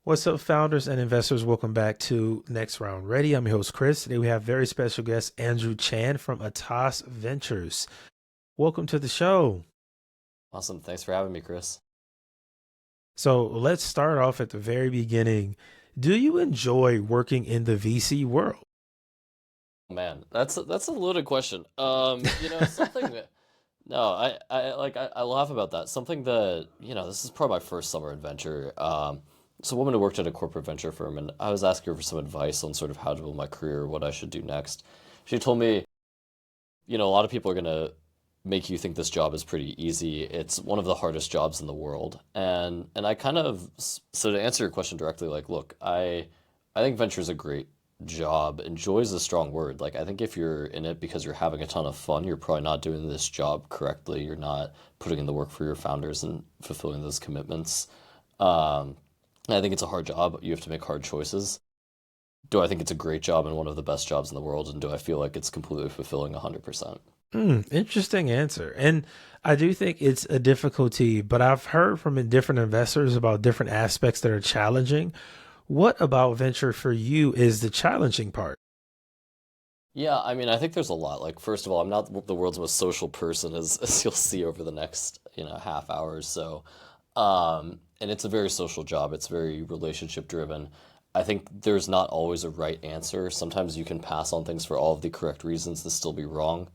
What's up, founders and investors? Welcome back to Next Round Ready. I'm your host, Chris. Today we have very special guest, Andrew Chan from Atas Ventures. Welcome to the show. Awesome. Thanks for having me, Chris. So let's start off at the very beginning. Do you enjoy working in the VC world? Man, that's a loaded question. Something that no, I laugh about that. Something that, this is probably my first summer adventure. So a woman who worked at a corporate venture firm, and I was asking her for some advice on sort of how to build my career, what I should do next. She told me, a lot of people are gonna make you think this job is pretty easy. It's one of the hardest jobs in the world. And I kind of so to answer your question directly, like, look, I think venture is a great job. Enjoy is a strong word. Like, I think if you're in it because you're having a ton of fun, you're probably not doing this job correctly. You're not putting in the work for your founders and fulfilling those commitments. Um, I think it's a hard job. You have to make hard choices. Do I think it's a great job and one of the best jobs in the world? And do I feel like it's completely fulfilling 100%? Interesting answer. And I do think it's a difficulty, but I've heard from different investors about different aspects that are challenging. What about venture for you is the challenging part? Yeah, I mean, I think there's a lot. Like, first of all, I'm not the world's most social person, as you'll see over the next, half hour or so. And it's a very social job. It's very relationship driven. I think there's not always a right answer. Sometimes you can pass on things for all of the correct reasons to still be wrong.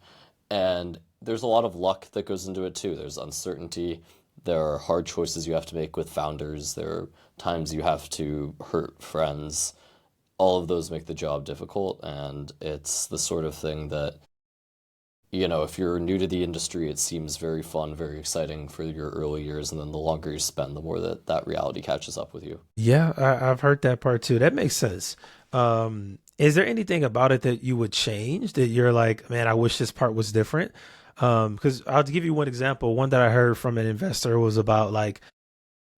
And there's a lot of luck that goes into it too. There's uncertainty. There are hard choices you have to make with founders. There are times you have to hurt friends. All of those make the job difficult, and it's the sort of thing that, if you're new to the industry, it seems very fun, very exciting for your early years, and then the longer you spend, the more that reality catches up with you. Yeah, I've heard that part too. That makes sense. Is there anything about it that you would change that you're like, man, I wish this part was different? Because I'll give you one example. One that I heard from an investor was about like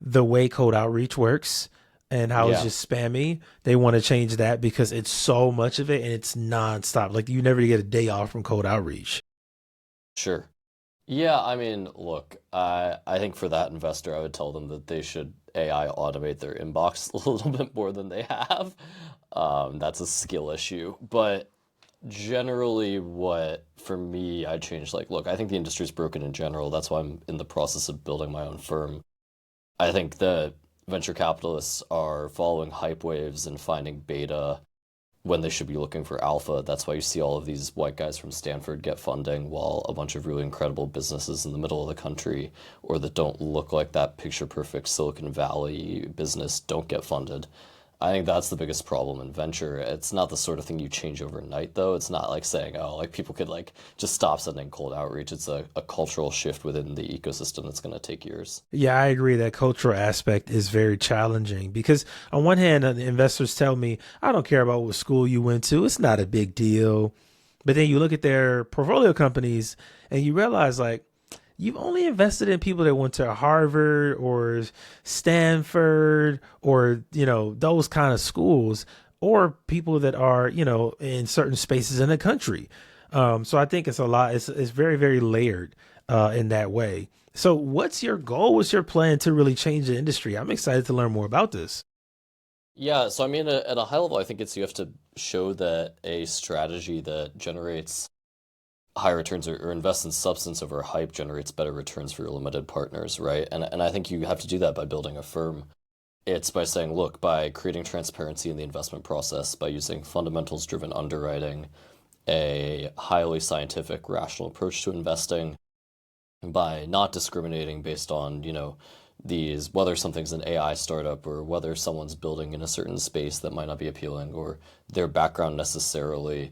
the way code outreach works and how it's Yeah, just spammy. They want to change that because it's so much of it and it's nonstop. Like you never get a day off from code outreach. sure. Yeah, I mean, look, I think for that investor, I would tell them that they should AI automate their inbox a little bit more than they have. That's a skill issue. But generally, what for me, I changed, like, look, I think the industry's broken in general. That's why I'm in the process of building my own firm. I think that venture capitalists are following hype waves and finding beta when they should be looking for alpha. That's why you see all of these white guys from Stanford get funding while a bunch of really incredible businesses in the middle of the country or that don't look like that picture perfect Silicon Valley business don't get funded. I think that's the biggest problem in venture. It's not the sort of thing you change overnight, though. It's not like saying, oh, like people could like just stop sending cold outreach. It's a cultural shift within the ecosystem that's going to take years. Yeah, I agree that cultural aspect is very challenging because on one hand, the investors tell me, I don't care about what school you went to. It's not a big deal. But then you look at their portfolio companies and you realize like you've only invested in people that went to Harvard or Stanford or, those kind of schools or people that are, in certain spaces in the country. So I think it's a lot. It's very, very layered in that way. So what's your goal? What's your plan to really change the industry? I'm excited to learn more about this. Yeah, so I mean, at a high level, I think it's you have to show that a strategy that generates high returns or invests in substance over hype generates better returns for your limited partners, right? And I think you have to do that by building a firm. It's by saying, look, by creating transparency in the investment process, by using fundamentals driven underwriting, a highly scientific, rational approach to investing, by not discriminating based on, these whether something's an AI startup or whether someone's building in a certain space that might not be appealing or their background necessarily.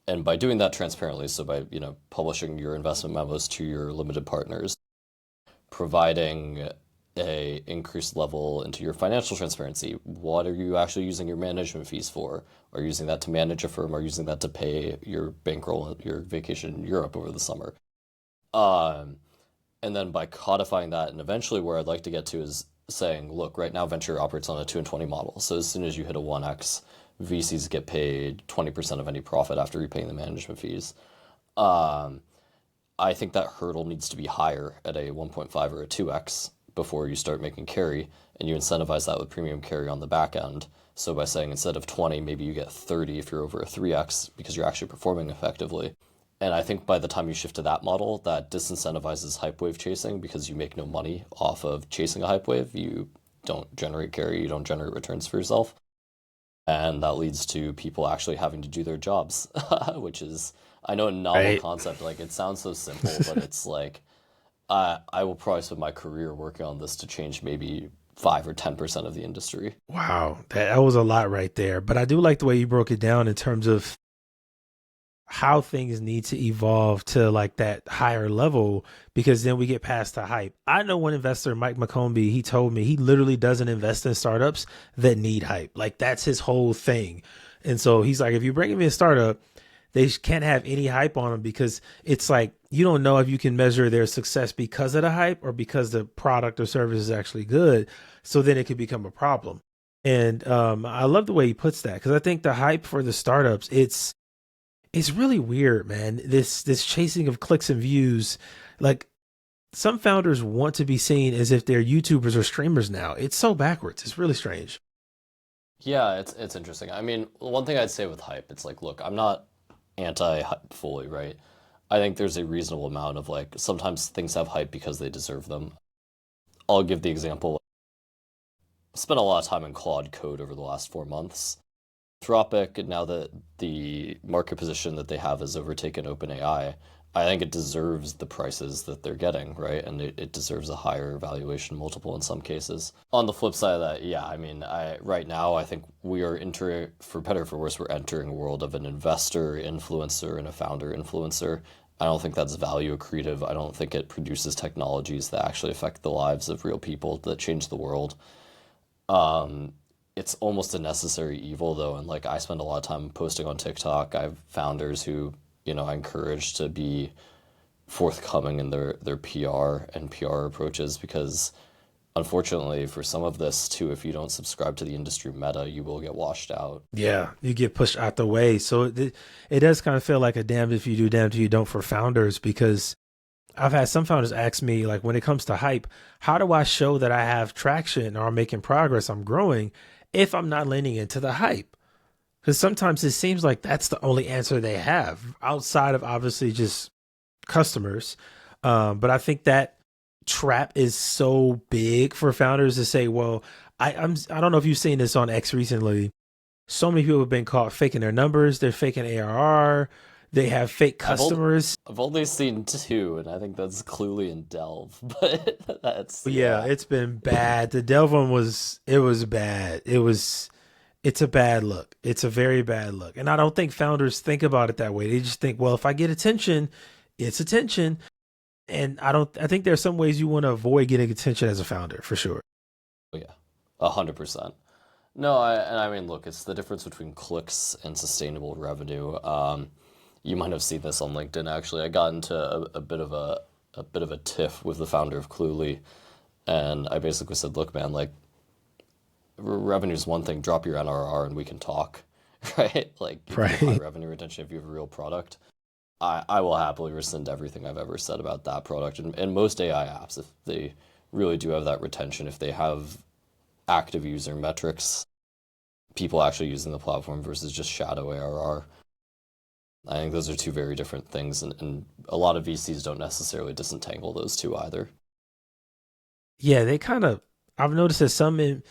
And by doing that transparently, so by, publishing your investment memos to your limited partners, providing a increased level into your financial transparency. What are you actually using your management fees for? Are you using that to manage a firm? Are you using that to pay your bankroll, your vacation in Europe over the summer? Um, and then by codifying that, and eventually where I'd like to get to is saying, look, right now venture operates on a 2 and 20 model. So as soon as you hit a 1x, VCs get paid 20% of any profit after repaying the management fees. Um, I think that hurdle needs to be higher at a 1.5 or a 2x before you start making carry, and you incentivize that with premium carry on the back end. So by saying instead of 20, maybe you get 30 if you're over a 3x because you're actually performing effectively. And I think by the time you shift to that model, that disincentivizes hype wave chasing because you make no money off of chasing a hype wave. You don't generate carry, you don't generate returns for yourself. And that leads to people actually having to do their jobs, which is, I know, a novel Right. concept. Like, it sounds so simple, but it's like, I will probably spend my career working on this to change maybe 5 or 10% of the industry. Wow, that was a lot right there. But I do like the way you broke it down in terms of how things need to evolve to like that higher level because then we get past the hype. I know one investor, Mike McCombie, he told me he literally doesn't invest in startups that need hype. Like that's his whole thing. And so he's like, if you bring me a startup, they can't have any hype on them because it's like you don't know if you can measure their success because of the hype or because the product or service is actually good. So then it could become a problem. And I love the way he puts that because I think the hype for the startups, it's really weird, man. This chasing of clicks and views, like some founders want to be seen as if they're YouTubers or streamers now. It's so backwards. It's really strange. Yeah, it's interesting. I mean, one thing I'd say with hype, it's like, look, I'm not anti-hype fully, right? I think there's a reasonable amount of like sometimes things have hype because they deserve them. I'll give the example. I spent a lot of time in Claude Code over the last 4 months. Anthropic, now that the market position that they have has overtaken OpenAI, I think it deserves the prices that they're getting, right? And it deserves a higher valuation multiple in some cases. On the flip side of that, yeah, I mean, right now I think we are entering, for better or for worse, we're entering a world of an investor influencer and a founder influencer. I don't think that's value accretive. I don't think it produces technologies that actually affect the lives of real people that change the world. Um, it's almost a necessary evil though, and like I spend a lot of time posting on TikTok. I have founders who, I encourage to be forthcoming in their PR and PR approaches because unfortunately for some of this too, if you don't subscribe to the industry meta, you will get washed out. Yeah, you get pushed out the way. So it does kind of feel like a damned if you do, damned if you don't for founders because I've had some founders ask me, like, when it comes to hype, how do I show that I have traction or I'm making progress, I'm growing, if I'm not leaning into the hype? Because sometimes it seems like that's the only answer they have outside of obviously just customers. But I think that trap is so big for founders to say, well, I don't know if you've seen this on X recently. So many people have been caught faking their numbers. They're faking ARR. They have fake customers. I've only seen two, and I think that's Cluely and Delve, but that's Yeah, yeah. it's been bad. The Delve one it was bad. It's a bad look. It's a very bad look. And I don't think founders think about it that way. They just think, well, if I get attention, it's attention. And I think there's some ways you want to avoid getting attention as a founder for sure. Oh, yeah, 100%. No, and I mean, look, it's the difference between clicks and sustainable revenue. You might have seen this on LinkedIn. Actually, I got into a bit of a tiff with the founder of Cluely, and I basically said, "Look, man, like revenue is one thing. Drop your NRR, and we can talk, right? Like if you have high Right. revenue retention, if you have a real product, I will happily rescind everything I've ever said about that product. And most AI apps, if they really do have that retention, if they have active user metrics, people actually using the platform versus just shadow ARR. I think those are two very different things, and a lot of VCs don't necessarily disentangle those two either. Yeah, I've noticed that some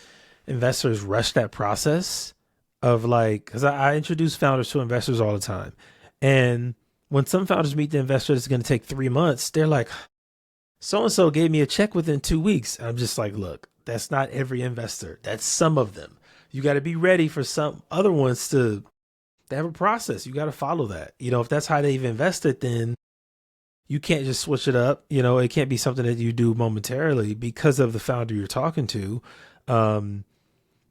investors rush that process of like, because I introduce founders to investors all the time. And when some founders meet the investor, it's going to take 3 months. They're like, so and so gave me a check within 2 weeks. I'm just like, look, that's not every investor. That's some of them. You got to be ready for some other ones to they have a process. You got to follow that. If that's how they've invested, then you can't just switch it up. It can't be something that you do momentarily because of the founder you're talking to. Um,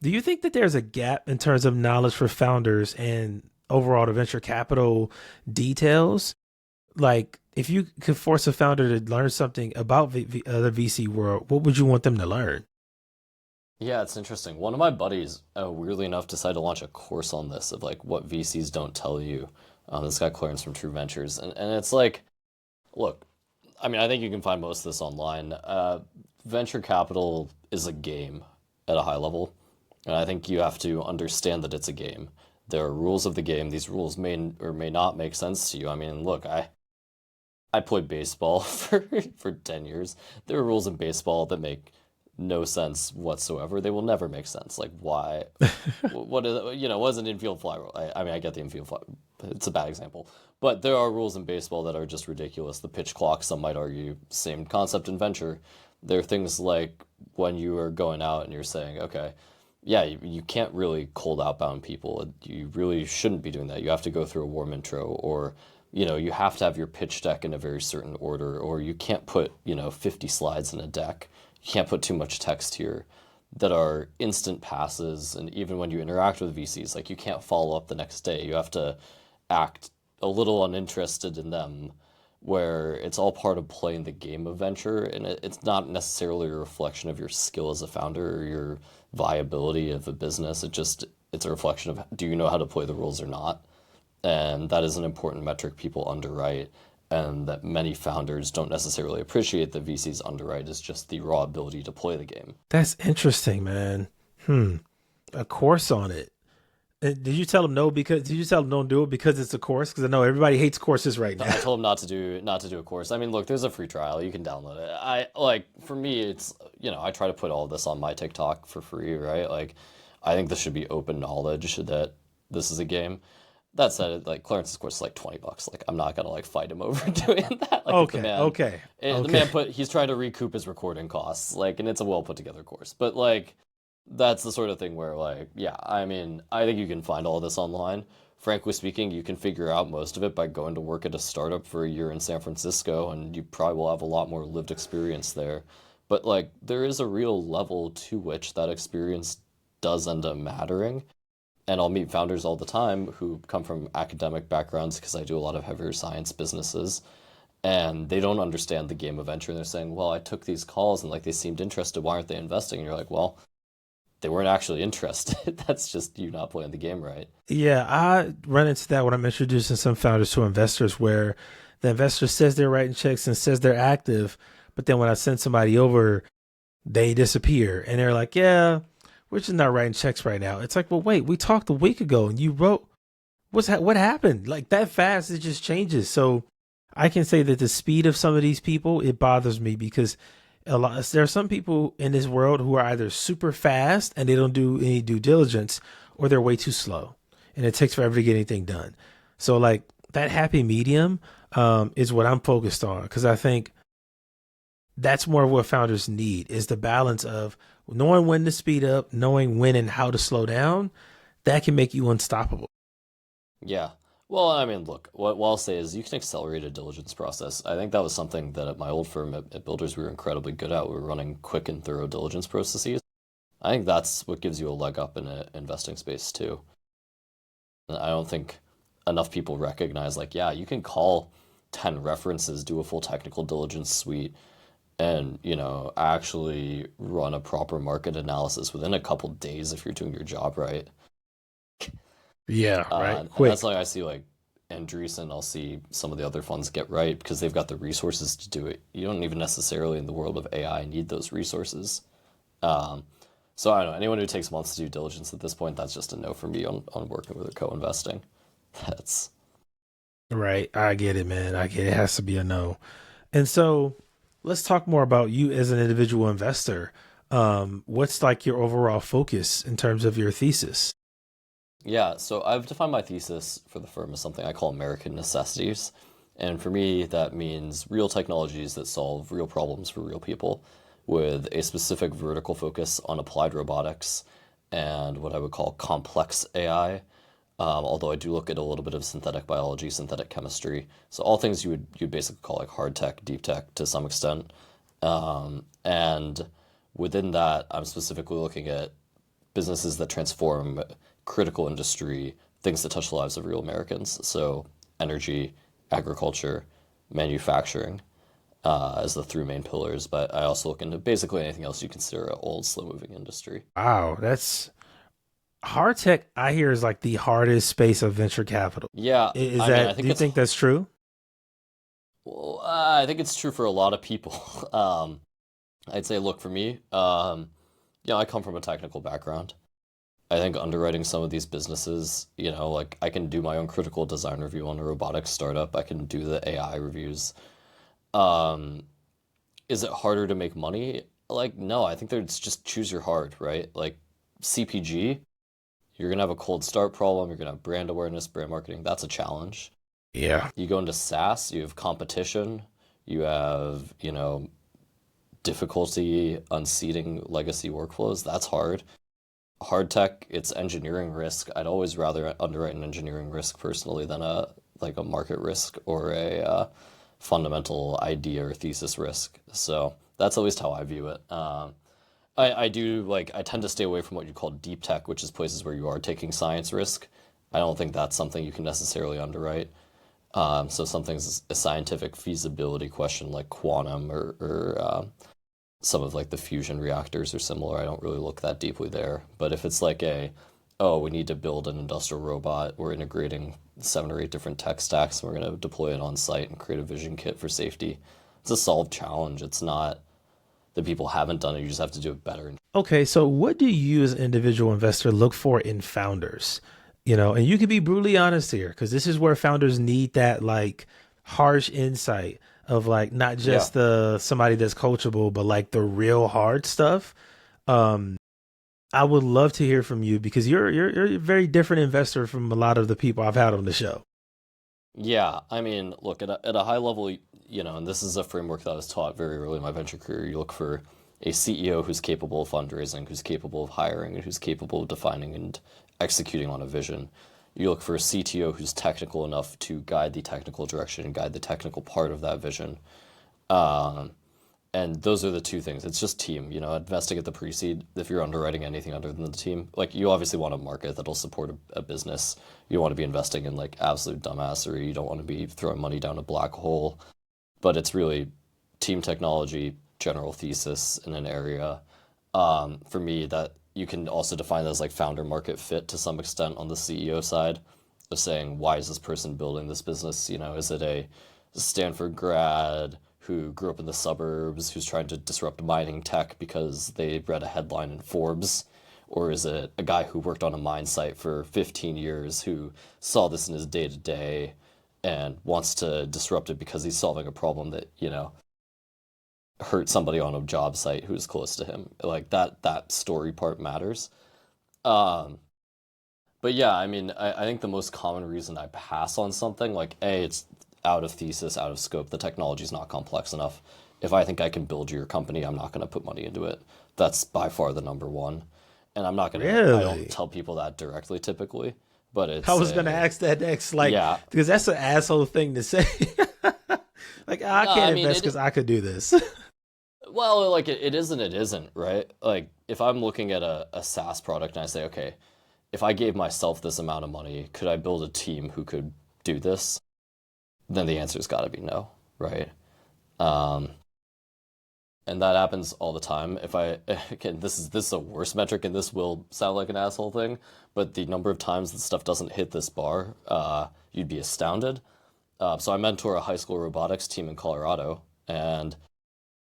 do you think that there's a gap in terms of knowledge for founders and overall the venture capital details? Like, if you could force a founder to learn something about the VC world, what would you want them to learn? Yeah, it's interesting. One of my buddies, weirdly enough, decided to launch a course on this of like what VCs don't tell you. This guy Clarence from True Ventures, and it's like, look, I mean, I think you can find most of this online. venture capital is a game at a high level, and I think you have to understand that it's a game. There are rules of the game. These rules may or may not make sense to you. I mean, look, I played baseball for 10 years. There are rules in baseball that make no sense whatsoever. They will never make sense. Like why? What is what is an infield fly rule? I mean, I get the infield fly. It's a bad example, but there are rules in baseball that are just ridiculous. The pitch clock, some might argue, same concept in venture. There are things like when you are going out and you're saying, okay, yeah, you can't really cold outbound people. You really shouldn't be doing that. You have to go through a warm intro, or you have to have your pitch deck in a very certain order, or you can't put 50 slides in a deck. You can't put too much text here that are instant passes. And even when you interact with VCs, like you can't follow up the next day. You have to act a little uninterested in them, where it's all part of playing the game of venture. And it's not necessarily a reflection of your skill as a founder or your viability of a business. It's a reflection of, do you know how to play the rules or not? And that is an important metric people underwrite, and that many founders don't necessarily appreciate. The VCs underwrite is just the raw ability to play the game. That's interesting, man. A course on it. Did you tell them no because did you tell them don't do it because it's a course? Because I know everybody hates courses right I now. told them not to do a course. I mean, look, there's a free trial. You can download it. For me, it's I try to put all this on my TikTok for free, right? Like, I think this should be open knowledge that this is a game. That said, like Clarence's course is like $20. Like, I'm not gonna like fight him over doing that. Like, if the Okay, man, okay, the okay. man he's trying to recoup his recording costs. Like, and it's a well put together course. But like, that's the sort of thing where like, yeah, I mean, I think you can find all this online. Frankly speaking, you can figure out most of it by going to work at a startup for a year in San Francisco, and you probably will have a lot more lived experience there. But like, there is a real level to which that experience does end up mattering. And I'll meet founders all the time who come from academic backgrounds, because I do a lot of heavier science businesses, and they don't understand the game of venture. And they're saying, well, I took these calls and like they seemed interested. Why aren't they investing? And you're like, well, they weren't actually interested. That's just you not playing the game right. Yeah, I run into that when I'm introducing some founders to investors, where the investor says they're writing checks and says they're active, but then when I send somebody over, they disappear, and they're like, "Yeah, we're just not writing checks right now." It's like, well, wait, we talked a week ago, and you wrote. What happened? Like that fast, it just changes. So I can say that the speed of some of these people, it bothers me, because there are some people in this world who are either super fast and they don't do any due diligence, or they're way too slow and it takes forever to get anything done. So like that happy medium is what I'm focused on, because I think that's more of what founders need, is the balance of knowing when to speed up, knowing when and how to slow down. That can make you unstoppable. Yeah. Well, I mean, look, what I'll say is you can accelerate a diligence process. I think that was something that at my old firm at Builders we were incredibly good at. We were running quick and thorough diligence processes. I think that's what gives you a leg up in an investing space too. And I don't think enough people recognize, like, yeah, you can call 10 references, do a full technical diligence suite, and, actually run a proper market analysis within a couple days if you're doing your job right. Yeah, right. And that's Quick. like I see like Andreessen, I'll see some of the other funds get right because they've got the resources to do it. You don't even necessarily in the world of AI need those resources. Um, so I don't know, anyone who takes months to do diligence at this point, that's just a no for me on working with or co-investing. That's Right. I get it, man. I get it. It has to be a no. And so let's talk more about you as an individual investor. What's like your overall focus in terms of your thesis? Yeah, so I've defined my thesis for the firm as something I call American necessities. And for me, that means real technologies that solve real problems for real people, with a specific vertical focus on applied robotics and what I would call complex AI. Although I do look at a little bit of synthetic biology, synthetic chemistry. So all things you'd basically call like hard tech, deep tech to some extent. And within that, I'm specifically looking at businesses that transform critical industry, things that touch the lives of real Americans. So energy, agriculture, manufacturing as the three main pillars. But I also look into basically anything else you consider an old, slow-moving industry. Wow, that's hard tech. I hear is like the hardest space of venture capital. Yeah, Is I mean, I that, do think you it's think that's true? well, I think it's true for a lot of people. I'd say, look, for me, I come from a technical background. I think underwriting some of these businesses, like I can do my own critical design review on a robotics startup. I can do the AI reviews. Um, is it harder to make money? Like, no, I think there's just choose your heart, right? Like CPG, you're gonna have a cold start problem. You're gonna have brand awareness, brand marketing. That's a challenge. Yeah. You go into SaaS, you have competition. You have, difficulty unseating legacy workflows. That's hard. Hard tech, it's engineering risk. I'd always rather underwrite an engineering risk personally than a market risk or a fundamental idea or thesis risk. So that's at least how I view it. I do like I tend to stay away from what you call deep tech, which is places where you are taking science risk. I don't think that's something you can necessarily underwrite. So something's a scientific feasibility question like quantum or some of like the fusion reactors are similar. I don't really look that deeply there. But if it's like oh, we need to build an industrial robot, we're integrating 7 or 8 different tech stacks, and we're going to deploy it on site and create a vision kit for safety. It's a solved challenge. It's not that people haven't done it. You just have to do it better. Okay, so what do you as an individual investor look for in founders? And you can be brutally honest here because this is where founders need that like harsh insight of like not Yeah. just the somebody that's coachable, but like the real hard stuff. Um, I would love to hear from you because you're a very different investor from a lot of the people I've had on the show. Yeah. I mean, look, at a high level, and this is a framework that I was taught very early in my venture career. You look for a CEO who's capable of fundraising, who's capable of hiring, and who's capable of defining and executing on a vision. You look for a CTO who's technical enough to guide the technical direction and guide the technical part of that vision. Um, and those are the two things. It's just team, investing at the pre-seed. If you're underwriting anything other than the team, like you obviously want a market that'll support a business. You don't want to be investing in like absolute dumbassery. You don't want to be throwing money down a black hole. But it's really team technology, general thesis in an area. For me, that you can also define that as like founder market fit to some extent on the CEO side of saying, why is this person building this business? Is it a Stanford grad who grew up in the suburbs who's trying to disrupt mining tech because they read a headline in Forbes? Or is it a guy who worked on a mine site for 15 years who saw this in his day to day and wants to disrupt it because he's solving a problem that, hurt somebody on a job site who's close to him? Like that story part matters. Um, but yeah, I mean, I think the most common reason I pass on something, like A, it's out of thesis, out of scope. The technology's not complex enough. If I think I can build your company, I'm not going to put money into it. That's by far the number one. And I don't Really? tell people that directly typically, but I it's was gonna a, ask that next, like, yeah. because that's an asshole thing to say. Like, I No, I can't mean, invest because I could do this. well, like it isn't, it isn't, right? Like if I'm looking at a SaaS product and I say, okay, if I gave myself this amount of money, could I build a team who could do this? Then the answer's got to be no, right? Um, and that happens all the time. If I again, this is a worse metric, and this will sound like an asshole thing, but the number of times that stuff doesn't hit this bar, you'd be astounded. So I mentor a high school robotics team in Colorado, and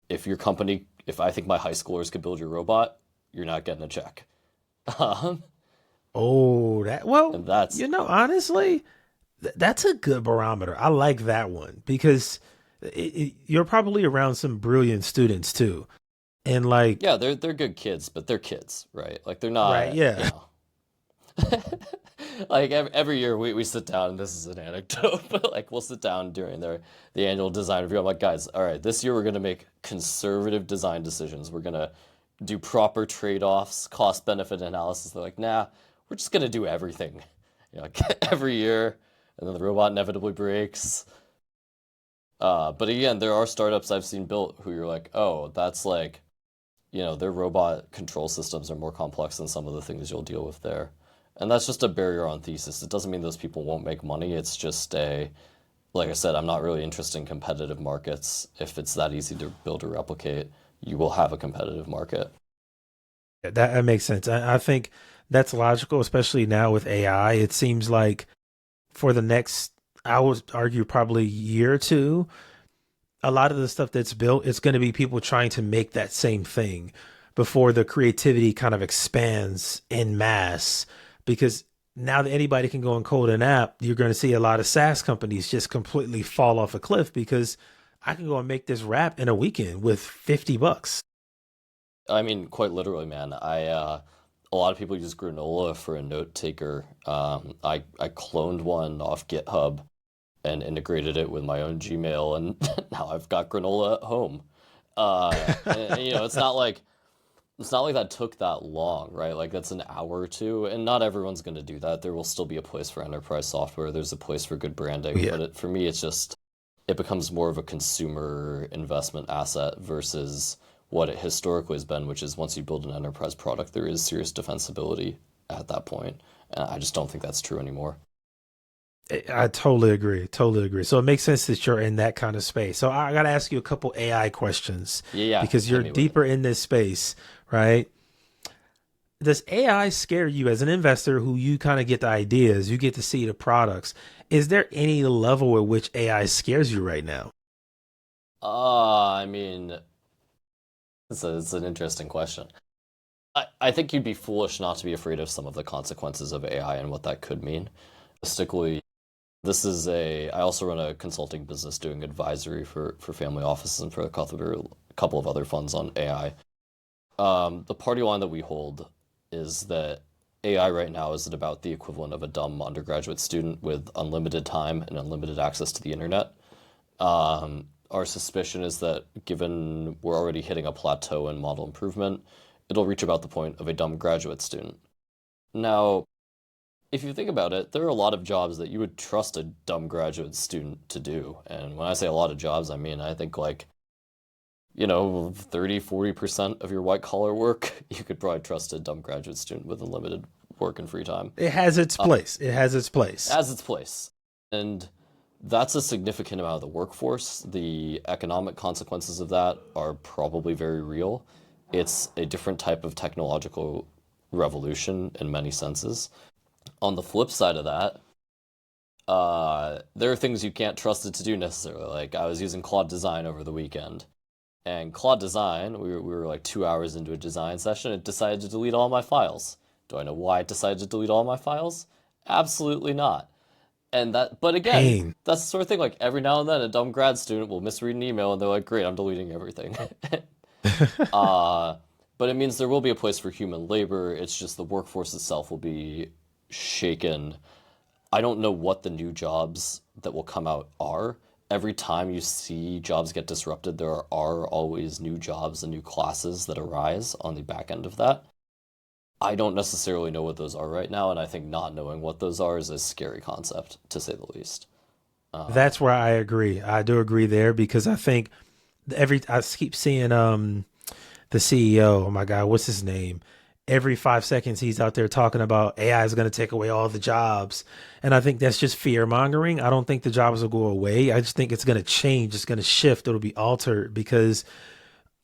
if I think my high schoolers could build your robot, you're not getting a check. Um, Oh, well, and that's honestly, that's a good barometer. I like that one because you're probably around some brilliant students too. And like, yeah, they're good kids, but they're kids, right? Like they're right, not, yeah. like every year we sit down, and this is an anecdote, but like we'll sit down during the annual design review. I'm like, guys, all right, this year we're gonna make conservative design decisions. We're gonna do proper trade-offs, cost benefit analysis. They're like, nah, we're just gonna do everything. Like every year, and then the robot inevitably breaks. But again, there are startups I've seen built who you're like, oh, that's like, their robot control systems are more complex than some of the things you'll deal with there. And that's just a barrier on thesis. It doesn't mean those people won't make money. It's just like I said, I'm not really interested in competitive markets. If it's that easy to build or replicate, you will have a competitive market. That makes sense. I think that's logical, especially now with AI. It seems like for the next, I would argue, probably year or two, a lot of the stuff that's built, it's going to be people trying to make that same thing before the creativity kind of expands in mass. Because now that anybody can go and code an app, you're going to see a lot of SaaS companies just completely fall off a cliff because I can go and make this rap in a weekend with $50. I mean, quite literally, man. A lot of people use granola for a note taker. I cloned one off GitHub and integrated it with my own Gmail, and now I've got granola at home. It's not like that took that long, right? Like that's an hour or two, and not everyone's going to do that. There will still be a place for enterprise software. There's a place for good branding, Yeah. but for me, it's just it becomes more of a consumer investment asset versus what it historically has been, which is once you build an enterprise product, there is serious defensibility at that point. And I just don't think that's true anymore. I totally agree. Totally agree. So it makes sense that you're in that kind of space. So I got to ask you a couple AI questions Yeah, yeah, because hit you're me with it. deeper in this space, right? Does AI scare you as an investor who you kind of get the ideas, you get to see the products? Is there any level at which AI scares you right now? I mean, it's an interesting question. I think you'd be foolish not to be afraid of some of the consequences of AI and what that could mean. Realistically, I also run a consulting business doing advisory for family offices and for a couple of other funds on AI. The party line that we hold is that AI right now is at about the equivalent of a dumb undergraduate student with unlimited time and unlimited access to the internet. Our suspicion is that given we're already hitting a plateau in model improvement, it'll reach about the point of a dumb graduate student. Now, if you think about it, there are a lot of jobs that you would trust a dumb graduate student to do. And when I say a lot of jobs, I mean, I think like, 30, 40% of your white collar work, you could probably trust a dumb graduate student with unlimited work and free time. It has its place. It has its place. As its place. And that's a significant amount of the workforce. The economic consequences of that are probably very real. It's a different type of technological revolution in many senses. On the flip side of that, there are things you can't trust it to do necessarily. Like I was using Claude Design over the weekend, and Claude Design, we were like 2 hours into a design session, it decided to delete all my files. Do I know why it decided to delete all my files? Absolutely not. But again, Pain. that's the sort of thing. Like every now and then, a dumb grad student will misread an email, and they're like, "Great, I'm deleting everything." uh, but it means there will be a place for human labor. It's just the workforce itself will be shaken. I don't know what the new jobs that will come out are. Every time you see jobs get disrupted, there are always new jobs and new classes that arise on the back end of that. I don't necessarily know what those are right now, and I think not knowing what those are is a scary concept, to say the least. Uh, That's where I agree. I do agree there because I think I keep seeing the CEO, oh my God, what's his name? Every 5 seconds, he's out there talking about AI is going to take away all the jobs. And I think that's just fear mongering. I don't think the jobs will go away. I just think it's going to change. It's going to shift. It'll be altered because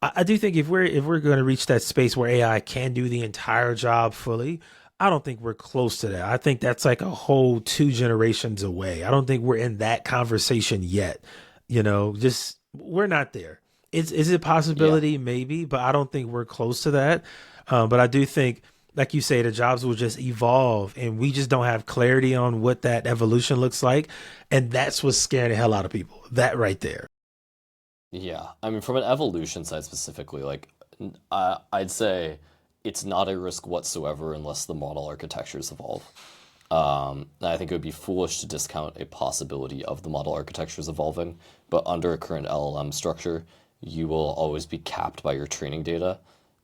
I do think if we're going to reach that space where AI can do the entire job fully, I don't think we're close to that. I think that's like a whole 2 generations away. I don't think we're in that conversation yet. Just we're not there. Is it a yeah, possibility? Maybe, but I don't think we're close to that. But I do think, like you say, the jobs will just evolve, and we just don't have clarity on what that evolution looks like, and that's what's scaring the hell out of people. That right there. yeah. I mean, from an evolution side specifically, like I'd say it's not a risk whatsoever unless the model architectures evolve. And I think it would be foolish to discount a possibility of the model architectures evolving, but under a current LLM structure, you will always be capped by your training data.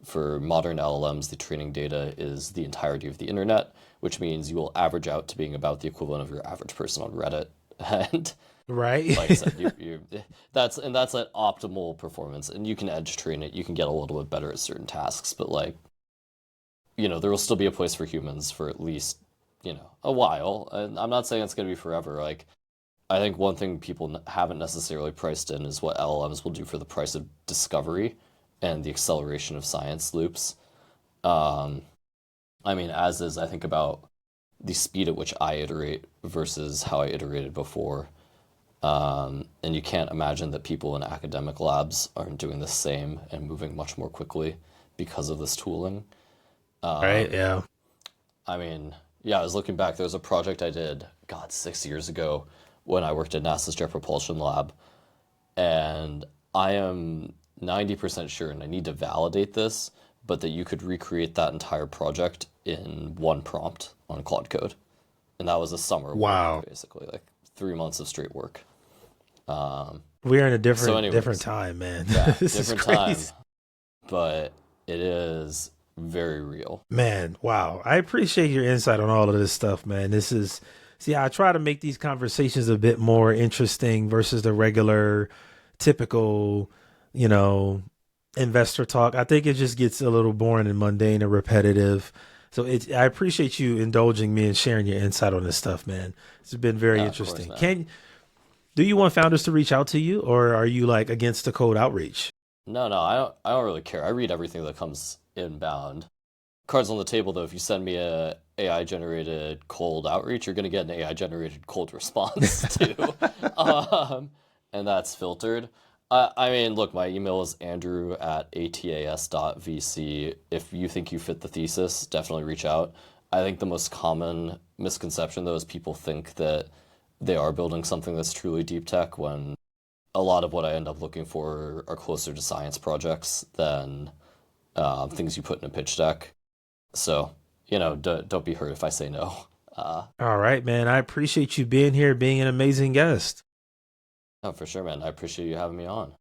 For modern LLMs, the training data is the entirety of the internet, which means you will average out to being about the equivalent of your average person on Reddit. And Right. like I said, that's at optimal performance, and you can edge train it. You can get a little bit better at certain tasks, but like there will still be a place for humans for at least a while. And I'm not saying it's going to be forever. Like I think one thing people haven't necessarily priced in is what LLMs will do for the price of discovery and the acceleration of science loops. Um, I mean, as is, I think about the speed at which I iterate versus how I iterated before. And you can't imagine that people in academic labs aren't doing the same and moving much more quickly because of this tooling. Right? Um, Yeah. I mean, yeah, I was looking back. There was a project I did, God, 6 years ago when I worked at NASA's Jet Propulsion Lab. And I am 90% sure, and I need to validate this, but that you could recreate that entire project in one prompt on Claude Code. And that was a summer work, Wow. basically, like 3 months of straight work. We're in a So, different anyways, time, man. yeah, This is different time, crazy. but it is very real. Man, wow. I appreciate your insight on all of this stuff, man. See, I try to make these conversations a bit more interesting versus the regular, typical, you know, investor talk. I think it just gets a little boring and mundane and repetitive. I appreciate you indulging me and sharing your insight on this stuff, man. It's been very Yeah, of course, interesting. man. Do you want founders to reach out to you, or are you like against the code outreach? No, no, I don't really care. I read everything that comes inbound. Cards on the table, though, if you send me a AI generated cold outreach, you're going to get an AI generated cold response too. Um, and that's filtered. I mean, look, my email is andrew@atas.vc. If you think you fit the thesis, definitely reach out. I think the most common misconception, though, is people think that they are building something that's truly deep tech when a lot of what I end up looking for are closer to science projects than things you put in a pitch deck. So, don't be hurt if I say no. All right, man. I appreciate you being here, being an amazing guest. No, for sure, man. I appreciate you having me on.